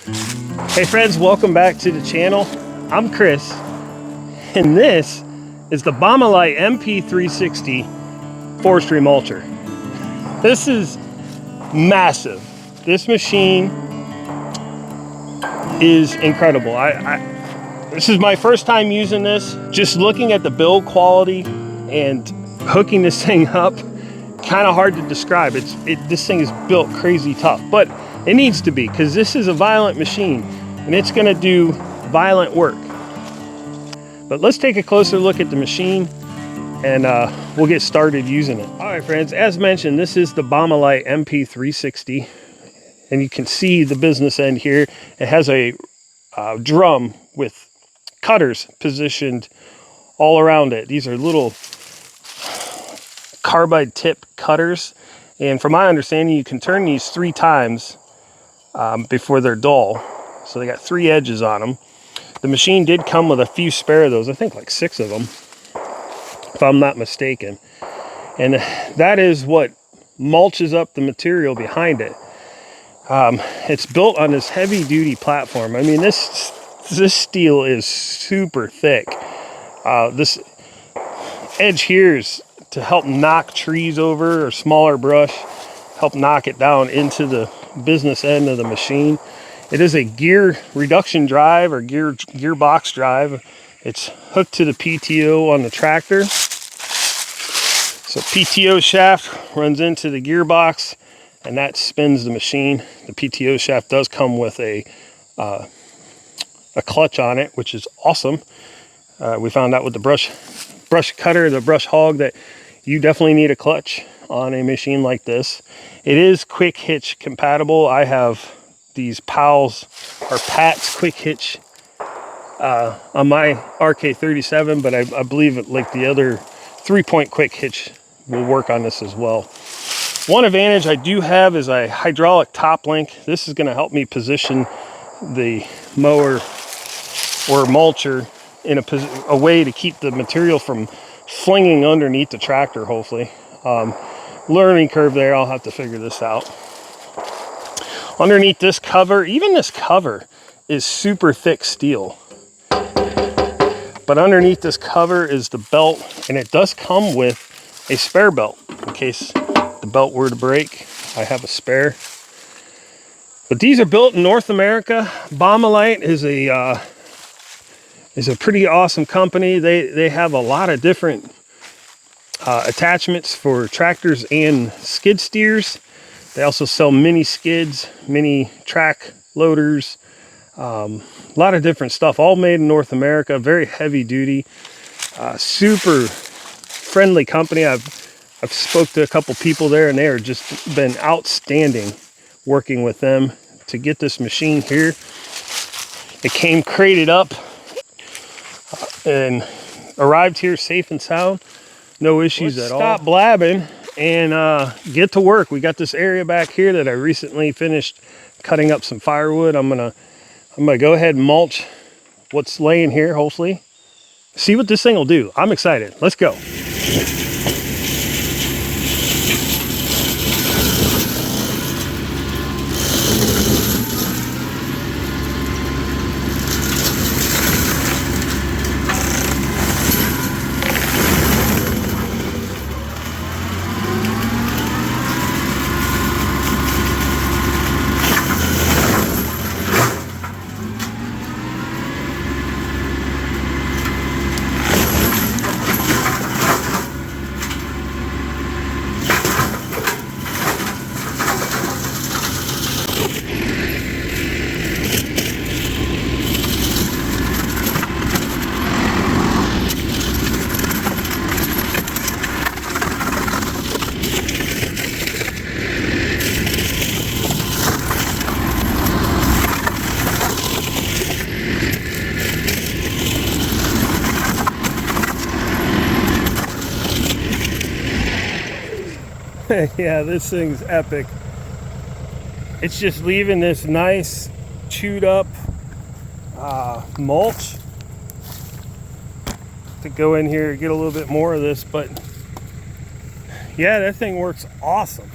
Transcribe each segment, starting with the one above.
Hey friends, welcome back to the channel. I'm Chris, and this is the Baumalight MP360 Forestry Mulcher. This is massive. This machine is incredible. This is my first time using this. Just looking at the build quality and hooking this thing up, kind of hard to describe. This thing is built crazy tough, but it needs to be, because this is a violent machine and it's going to do violent work. But let's take a closer look at the machine and we'll get started using it. All right, friends, as mentioned, this is the Baumalight MP360, and you can see the business end here. It has a drum with cutters positioned all around it. These are little carbide tip cutters, and from my understanding, you can turn these 3 times before they're dull. So they got 3 edges on them. The machine did come with a few spare of those, I think like 6 of them, if I'm not mistaken. And that is what mulches up the material behind it. It's built on this heavy duty platform. I mean, this steel is super thick. This edge here is to help knock trees over or smaller brush, help knock it down into the business end of the machine. It is a gear reduction drive or gearbox drive. It's hooked to the PTO on the tractor. So PTO shaft runs into the gearbox and that spins the machine. The PTO shaft does come with a clutch on it, which is awesome. We found out with the brush cutter, the brush hog, that you definitely need a clutch on a machine like this. It is quick hitch compatible. I have these Powell's or Pat's quick hitch on my RK37, but I believe it, like the other 3-point quick hitch, will work on this as well. One advantage I do have is a hydraulic top link. This is going to help me position the mower or mulcher in a way to keep the material from flinging underneath the tractor, hopefully. Learning curve there, I'll have to figure this out. Underneath this cover, even this cover is super thick steel. But underneath this cover is the belt, and it does come with a spare belt. In case the belt were to break, I have a spare. But these are built in North America. Baumalight is a pretty awesome company. They have a lot of different attachments for tractors and skid steers. They also sell mini skids, mini track loaders, a lot of different stuff, all made in North America. Very heavy duty, super friendly company. I've spoke to a couple people there, and they are just been outstanding working with them to get this machine here. It came crated up and arrived here safe and sound. No issues at all. Stop blabbing and get to work. We got this area back here that I recently finished cutting up some firewood. I'm gonna go ahead and mulch what's laying here, hopefully. See what this thing will do. I'm excited. Let's go. Yeah, this thing's epic. It's just leaving this nice chewed up mulch to go in here and get a little bit more of this, but yeah, that thing works awesome.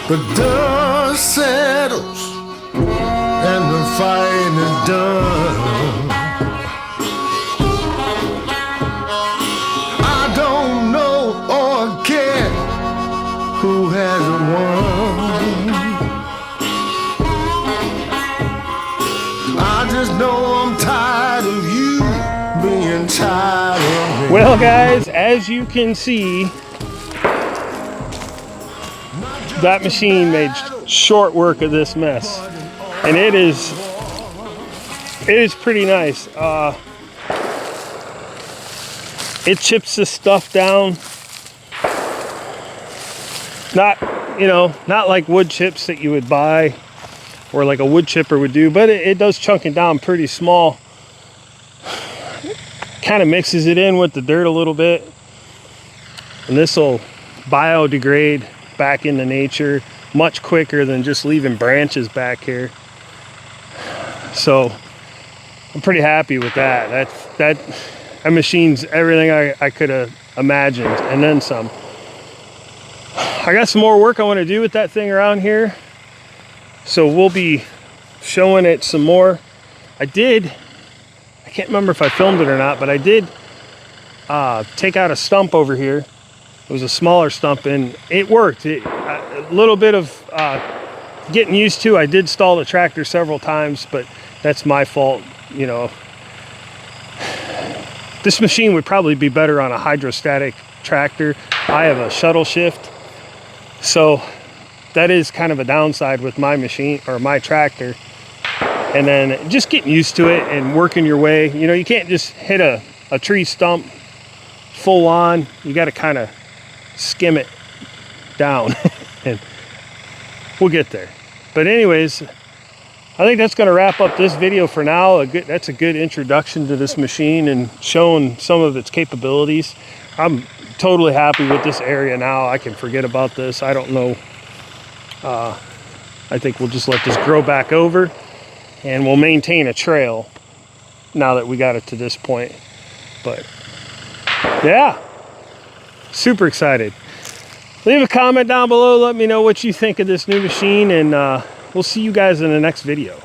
The dust settles and the fighting is done. I don't know or care who has won. I just know I'm tired of you being tired of me. Well, guys, as you can see, that machine made short work of this mess, and it is pretty nice. It chips the stuff down, not like wood chips that you would buy or like a wood chipper would do, but it does chunk it down pretty small. Kind of mixes it in with the dirt a little bit, and this will biodegrade back into nature much quicker than just leaving branches back here. So I'm pretty happy with that. That machine's everything I could have imagined and then some. I got some more work I want to do with that thing around here, so we'll be showing it some more. I can't remember if I filmed it or not, but I did take out a stump over here. It was a smaller stump, and it worked. A little bit of getting used to. I did stall the tractor several times, but that's my fault. This machine would probably be better on a hydrostatic tractor. I have a shuttle shift, so that is kind of a downside with my machine or my tractor. And then just getting used to it and working your way. You can't just hit a tree stump full on. You got to kind of skim it down and we'll get there. But anyways, I think that's going to wrap up this video for now. That's a good introduction to this machine and showing some of its capabilities. I'm totally happy with this area now. I can forget about this. I don't know. I think we'll just let this grow back over, and we'll maintain a trail now that we got it to this point. But yeah, super excited. Leave a comment down below. Let me know what you think of this new machine, and we'll see you guys in the next video.